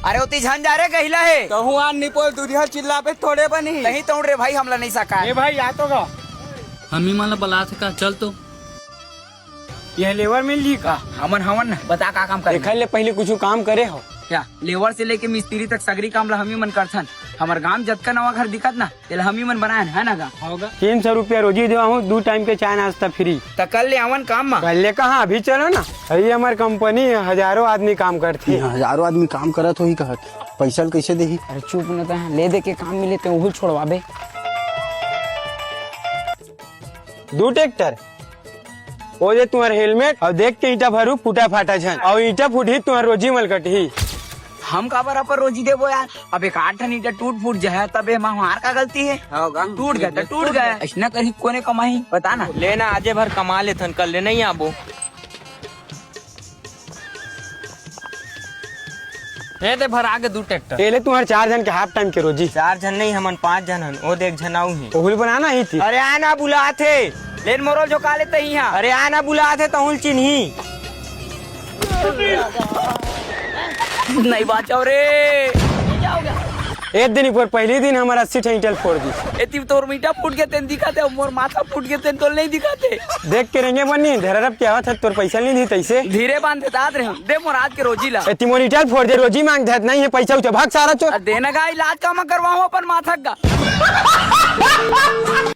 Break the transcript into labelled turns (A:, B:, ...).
A: अरे उती झन जा रे कहिला है
B: कहूँ आन निपोल दूधिया चिल्ला पे थोड़े बनी
A: नहीं तोड़ रे भाई हमला नहीं सका
B: ए भाई आ तो गा
C: हम ही माला बला सका चल तो
B: यह लेबर मिल जी का
A: हमन हमन बता का काम करे
B: देखा ले पहले कुछ काम करे हो
A: क्या लेबर से लेके मिस्त्री तक सगरी काम ला हम ही मन करथन। हमार गांव जतका नवा घर दिखत ना तेल हम ही मन बनाए है ना गा
B: होगा 300 रुपया रोजी देवा हूँ 2 टाइम के चाय नाश्ता फ्री।
A: त कल ले आवन काम में
B: पहले कहाँ अभी चलो ना ये हमारी कंपनी है, हजारों आदमी काम करती है।
D: हजारों आदमी काम करत हो ही कहत पैसा कैसे देही।
A: अरे चुप न तो ले दे के काम मिले तो वही छोड़वाबे।
B: 2 ट्रैक्टर वो जे तुम्हारे हेलमेट और देख के ईटा भरू फूटा फाटा झन और ईटा फूटी तुम्हारे रोजी मल कटी।
A: हम का बराबर रोजी देबो यार। अब एक 8 टन ईटा टूट फूट जाए तबे हमार का गलती है। टूट गया तो टूट गया ऐसा करी कोने कमाई बता ना।
C: लेना आजे भर कमा ले थन कल ले नहीं आबो ए दे भर आगे 2 ट्रैक्टर
B: पहले तुम्हारे 4 जन के हाफ टाइम के रोजी
C: 4 जन नहीं हमन 5 जन हन ओ देख जनाऊ ही
B: ओहुल बनाना ही थी।
A: अरे आना बुलाते लेन मोरल जो काले तही यहाँ।
C: अरे आना बुलाते तहुल चिन्ही
A: नहीं बचाओ रे
B: एक दिन पर पहले दिन हमारा 80 ईंटल फोड़ दी।
A: एती तोर मीठा फूट के तेन दिखाते मोर माथा फूट के तेन तो नहीं दिखाते।
B: देख के रेंगे बनी धररब क्या होता तोर पैसा नहीं दी तैसे
A: धीरे बांध देता रहे हम दे मोर आज के रोजी ला
B: एती मोर ईंटल फोड़ दे रोजी मांग देत नहीं है पैसा उठा भाग सारा चोर
A: देना का इलाज का मैं करवाऊं अपन माथा का।